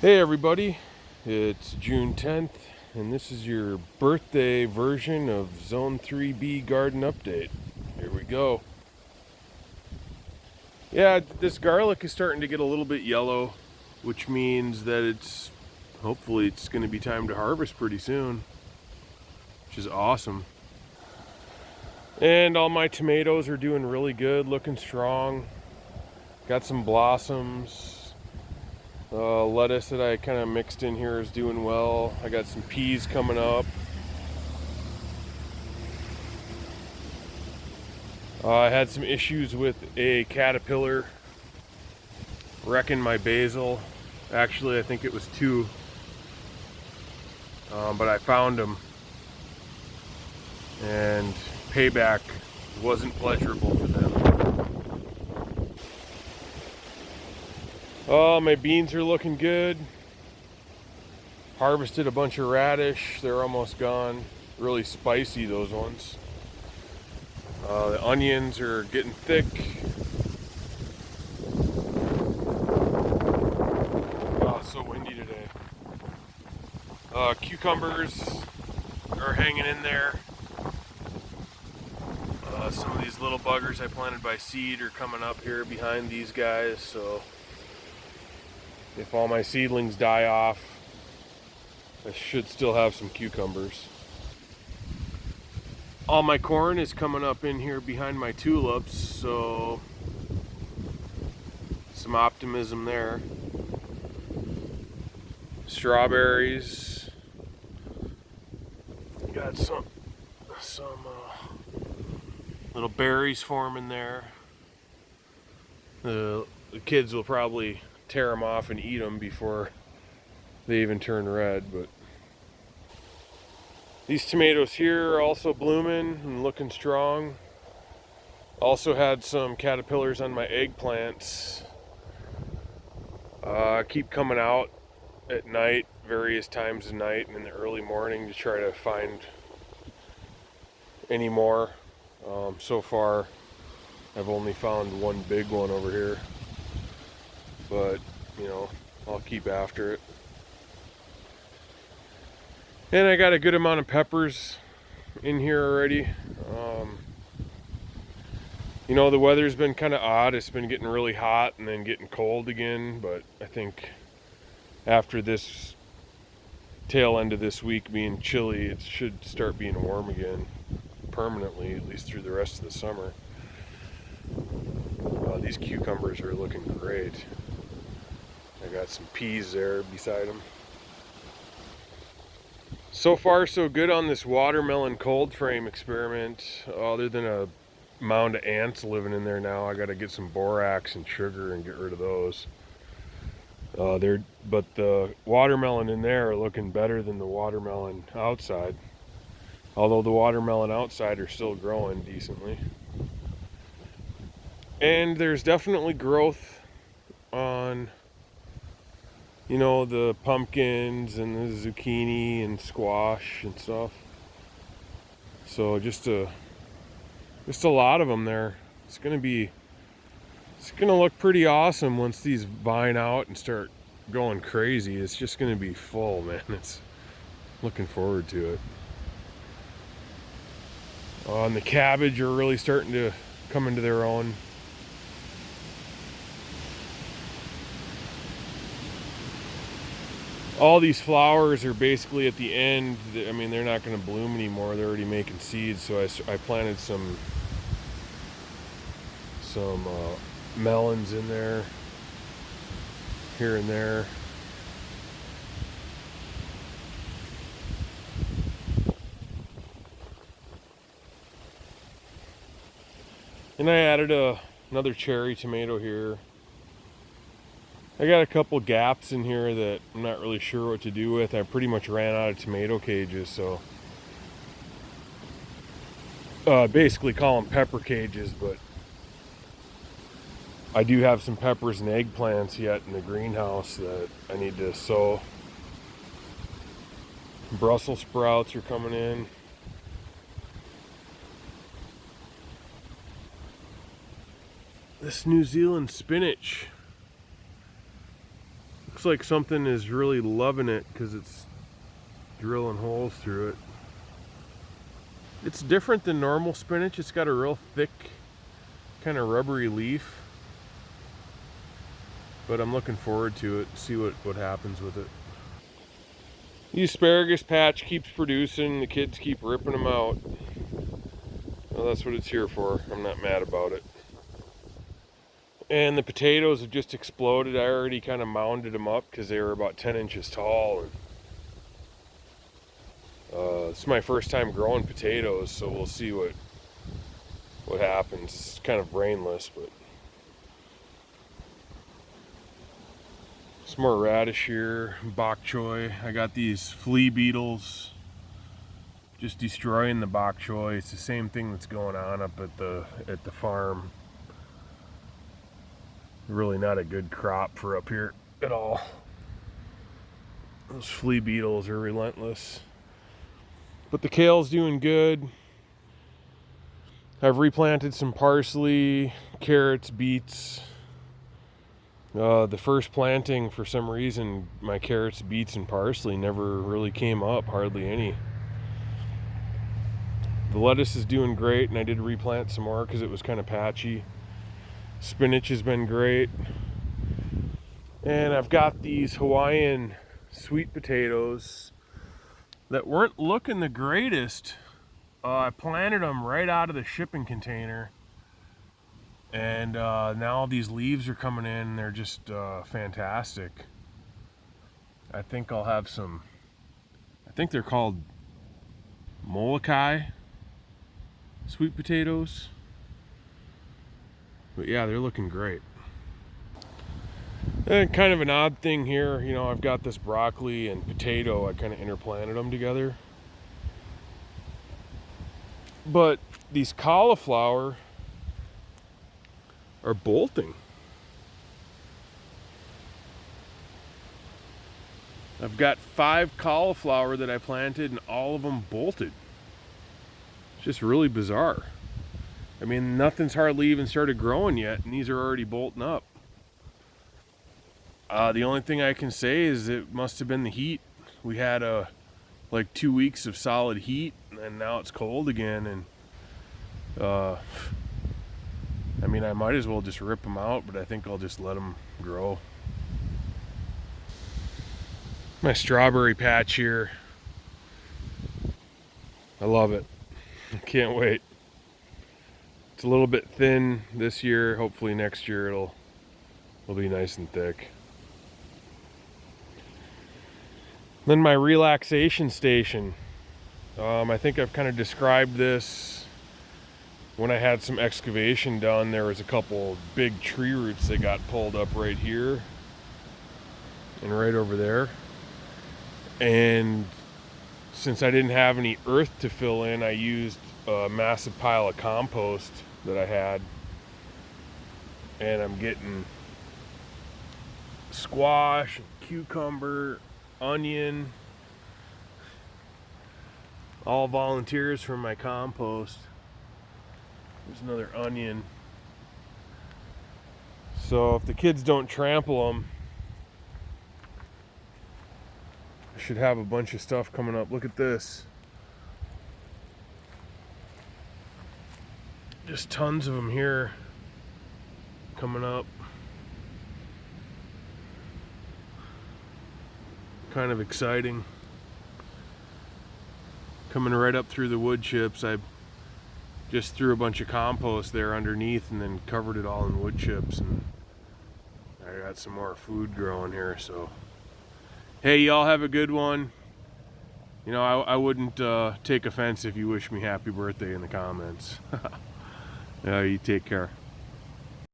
Hey everybody, it's June 10th and this is your birthday version of Zone 3B Garden Update. Here we go. Yeah, this garlic is starting to get a little bit yellow, which means that hopefully it's going to be time to harvest pretty soon, which is awesome. And all my tomatoes are doing really good, looking strong. Got some blossoms. Lettuce that I kind of mixed in here is doing well. I got some peas coming up. I had some issues with a caterpillar wrecking my basil. Actually, I think it was two, but I found them, and payback wasn't pleasurable for them. Oh, my beans are looking good. Harvested a bunch of radish. They're almost gone. Really spicy, those ones. The onions are getting thick. Oh, so windy today. Cucumbers are hanging in there. Some of these little buggers I planted by seed are coming up here behind these guys, so if all my seedlings die off, I should still have some cucumbers. All my corn is coming up in here behind my tulips, so some optimism there. Strawberries, got some little berries forming there. The kids will probably tear them off and eat them before they even turn red, but these tomatoes here are also blooming and looking strong. Also had some caterpillars on my eggplants. Keep coming out at night, various times of night and in the early morning to try to find any more. So far, I've only found one big one over here, but you know, I'll keep after it. And I got a good amount of peppers in here already. You know, the weather's been kind of odd. It's been getting really hot and then getting cold again, but I think after this tail end of this week being chilly, it should start being warm again permanently, at least through the rest of the summer. These cucumbers are looking great. I got some peas there beside them. So far so good on this watermelon cold frame experiment, other than a mound of ants living in there now. I got to get some borax and sugar and get rid of those. But the watermelon in there are looking better than the watermelon outside, although the watermelon outside are still growing decently. And there's definitely growth on, you know, the pumpkins and the zucchini and squash and stuff. So just a lot of them there. It's gonna look pretty awesome once these vine out and start going crazy. It's just gonna be full, man. It's looking forward to it. And the cabbage are really starting to come into their own. All these flowers are basically at the end. I mean, they're not going to bloom anymore. They're already making seeds. So I planted some melons in there, here and there. And I added another cherry tomato here. I got a couple gaps in here that I'm not really sure what to do with. I pretty much ran out of tomato cages, so basically call them pepper cages, but I do have some peppers and eggplants yet in the greenhouse that I need to sow. Brussels sprouts are coming in. This New Zealand spinach Looks like something is really loving it because it's drilling holes through it. It's different than normal spinach. It's got a real thick, kind of rubbery leaf. But I'm looking forward to it, see what happens with it. The asparagus patch keeps producing. The kids keep ripping them out. Well, that's what it's here for. I'm not mad about it. And the potatoes have just exploded. I already kind of mounded them up because they were about 10 inches tall. And it's my first time growing potatoes, so we'll see what happens. It's kind of brainless, but some more radish here, bok choy. I got these flea beetles just destroying the bok choy. It's the same thing that's going on up at the farm. Really not a good crop for up here at all. Those flea beetles are relentless. But the kale's doing good. I've replanted some parsley, carrots, beets. The first planting, for some reason, my carrots, beets, and parsley never really came up, hardly any. The lettuce is doing great, and I did replant some more because it was kind of patchy. Spinach has been great. And I've got these Hawaiian sweet potatoes that weren't looking the greatest. I planted them right out of the shipping container, and now these leaves are coming in. They're just fantastic. I think I'll have some, I think they're called Molokai sweet potatoes. But yeah, they're looking great. And kind of an odd thing here, you know, I've got this broccoli and potato. I kind of interplanted them together. But these cauliflower are bolting. I've got 5 cauliflower that I planted, and all of them bolted. It's just really bizarre. I mean, nothing's hardly even started growing yet, and these are already bolting up. The only thing I can say is it must have been the heat. We had like 2 weeks of solid heat, and now it's cold again. And I mean, I might as well just rip them out, but I think I'll just let them grow. My strawberry patch here. I love it. I can't wait. It's a little bit thin this year. Hopefully next year it'll be nice and thick. Then my relaxation station. I think I've kind of described this. When I had some excavation done, there was a couple big tree roots that got pulled up right here and right over there. And since I didn't have any earth to fill in, I used a massive pile of compost that I had. And I'm getting squash, cucumber, onion, all volunteers from my compost. There's another onion. So if the kids don't trample them, I should have a bunch of stuff coming up. Look at this. Just tons of them here coming up. Kind of exciting. Coming right up through the wood chips. I just threw a bunch of compost there underneath and then covered it all in wood chips, and I got some more food growing here. So hey, y'all have a good one. You know, I wouldn't take offense if you wish me happy birthday in the comments. You take care.